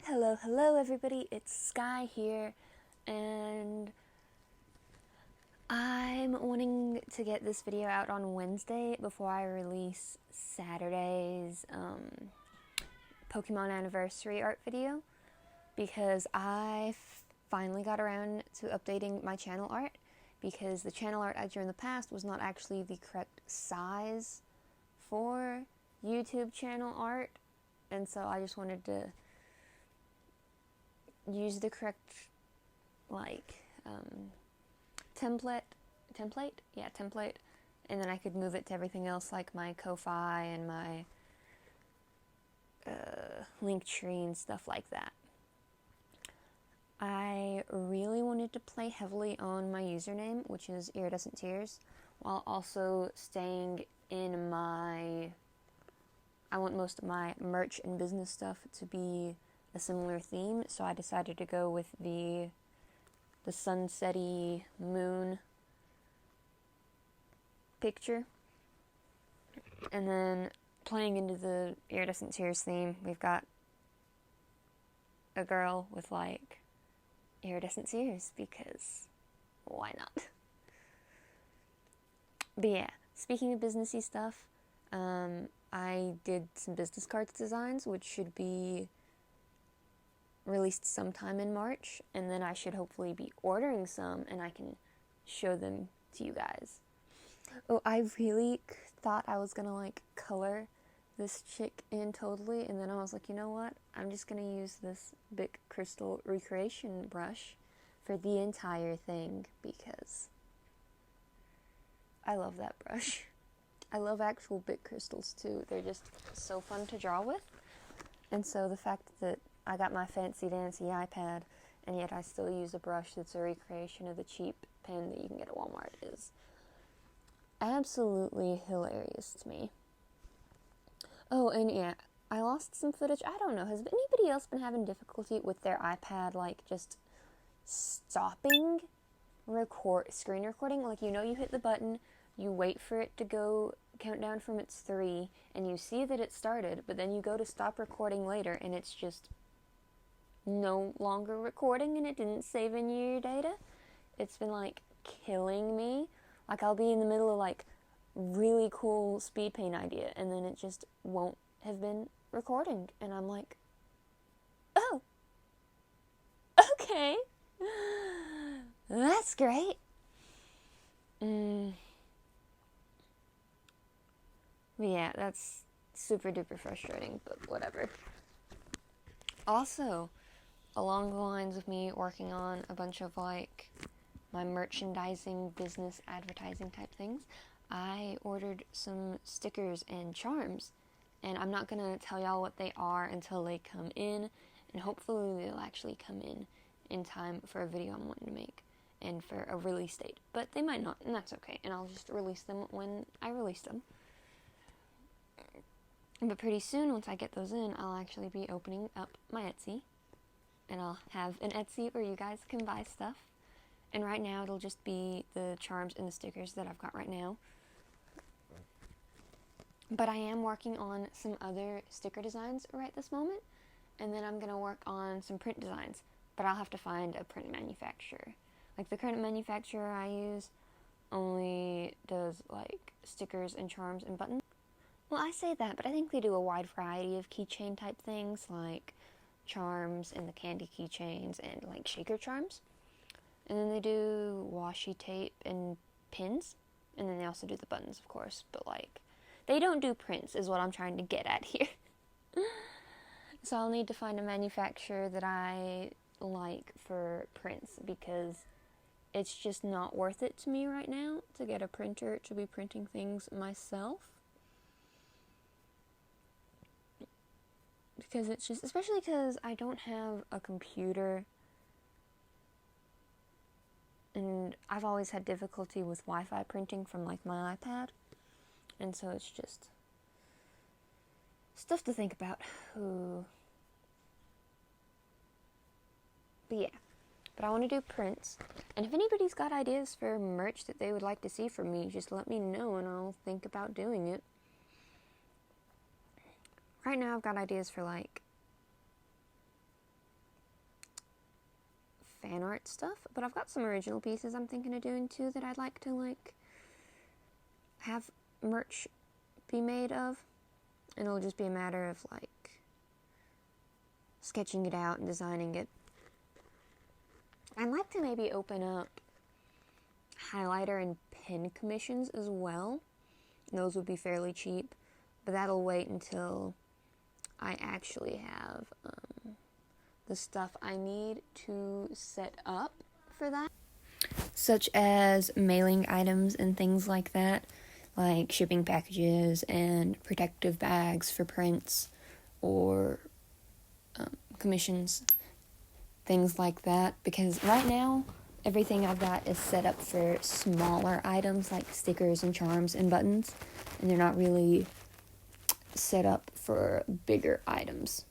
Hello everybody, it's Sky here, and I'm wanting to get this video out on Wednesday before I release Saturday's Pokemon anniversary art video, because I finally got around to updating my channel art, because the channel art I drew in the past was not actually the correct size for YouTube channel art, and so I just wanted to use the correct template, and then I could move it to everything else like my Ko-Fi and my Linktree and stuff like that. I really wanted to play heavily on my username, which is Iridescent Tears, while also staying in I want most of my merch and business stuff to be a similar theme, so I decided to go with the sunsetty moon picture. And then playing into the Iridescent Tears theme, we've got a girl with iridescent tears, because why not? But yeah, speaking of businessy stuff, I did some business cards designs, which should be released sometime in March, and then I should hopefully be ordering some and I can show them to you guys. Oh, I really thought I was gonna color this chick in totally, and then I was like, you know what, I'm just gonna use this Bic crystal recreation brush for the entire thing, because I love that brush. I love actual Bic crystals too. They're just so fun to draw with, and so the fact that I got my fancy dancy iPad, and yet I still use a brush that's a recreation of the cheap pen that you can get at Walmart is absolutely hilarious to me. Oh, and yeah, I lost some footage. I don't know, has anybody else been having difficulty with their iPad, just stopping screen recording? You hit the button, you wait for it to go count down from its 3, and you see that it started, but then you go to stop recording later, and it's just no longer recording, and it didn't save any of your data. It's been killing me. I'll be in the middle of really cool speed paint idea, and then it just won't have been recording, and I'm like, oh, okay, that's great. But yeah, that's super duper frustrating, but whatever. Also, along the lines of me working on a bunch of my merchandising, business, advertising type things, I ordered some stickers and charms, and I'm not gonna tell y'all what they are until they come in, and hopefully they'll actually come in time for a video I'm wanting to make and for a release date, but they might not, and that's okay, and I'll just release them when I release them. But pretty soon, once I get those in, I'll actually be opening up my Etsy, and I'll have an Etsy where you guys can buy stuff. And right now, it'll just be the charms and the stickers that I've got right now. But I am working on some other sticker designs right this moment, and then I'm going to work on some print designs, but I'll have to find a print manufacturer. The current manufacturer I use only does stickers and charms and buttons. Well, I say that, but I think they do a wide variety of keychain type things, like charms and the candy keychains and shaker charms. And then they do washi tape and pins, and then they also do the buttons, of course, but they don't do prints is what I'm trying to get at here. So I'll need to find a manufacturer that I like for prints, because it's just not worth it to me right now to get a printer to be printing things myself. Because it's just, especially because I don't have a computer, and I've always had difficulty with Wi-Fi printing from my iPad, and so it's just stuff to think about. Ooh. But yeah, but I want to do prints, and if anybody's got ideas for merch that they would like to see from me, just let me know and I'll think about doing it. Right now I've got ideas for fan art stuff, but I've got some original pieces I'm thinking of doing too that I'd like to like have merch be made of, and it'll just be a matter of like sketching it out and designing it. I'd like to maybe open up highlighter and pen commissions as well. Those would be fairly cheap, but that'll wait until I actually have the stuff I need to set up for that, such as mailing items and things like that, like shipping packages and protective bags for prints or commissions, things like that, because right now everything I've got is set up for smaller items like stickers and charms and buttons, and they're not really set up for bigger items.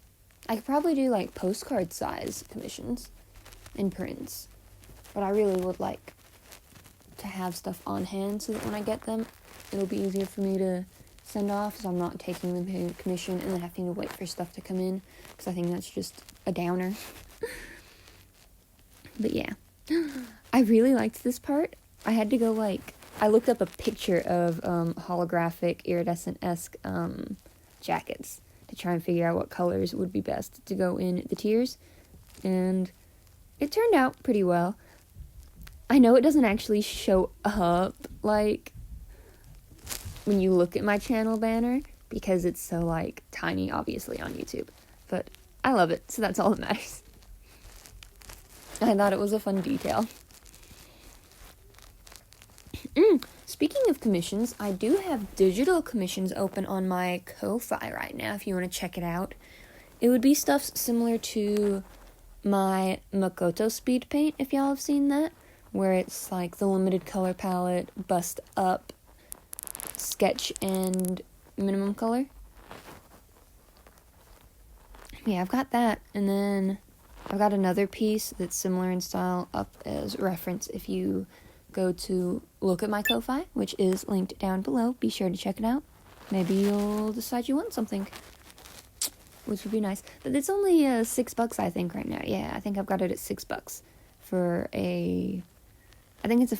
I could probably do like postcard size commissions and prints, but I really would like to have stuff on hand so that when I get them, it'll be easier for me to send off, so I'm not taking the commission and then having to wait for stuff to come in, because I think that's just a downer. But yeah, I really liked this part. I had to go I looked up a picture of holographic iridescent-esque jackets to try and figure out what colors would be best to go in the tiers, and it turned out pretty well. I know it doesn't actually show up when you look at my channel banner, because it's so tiny, obviously, on YouTube, but I love it, so that's all that matters. I thought it was a fun detail. Speaking of commissions, I do have digital commissions open on my Ko-Fi right now, if you want to check it out. It would be stuff similar to my Makoto Speed Paint, if y'all have seen that, where it's the limited color palette, bust up, sketch, and minimum color. Yeah, I've got that, and then I've got another piece that's similar in style up as reference if you go to look at my Ko-Fi, which is linked down below. Be sure to check it out. Maybe you'll decide you want something, which would be nice. But it's only $6, I think, right now. Yeah, I think I've got it at $6 for I think it's a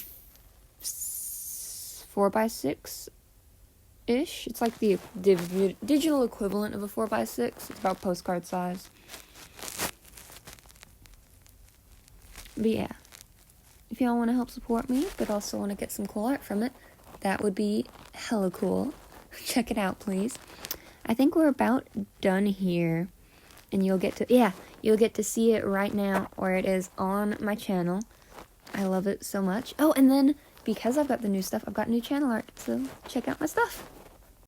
4x6-ish. It's like the digital equivalent of a 4x6. It's about postcard size. But yeah, if y'all want to help support me, but also want to get some cool art from it, that would be hella cool. Check it out, please. I think we're about done here, and you'll get to see it right now, where it is on my channel. I love it so much. Oh, and then, because I've got the new stuff, I've got new channel art, so check out my stuff.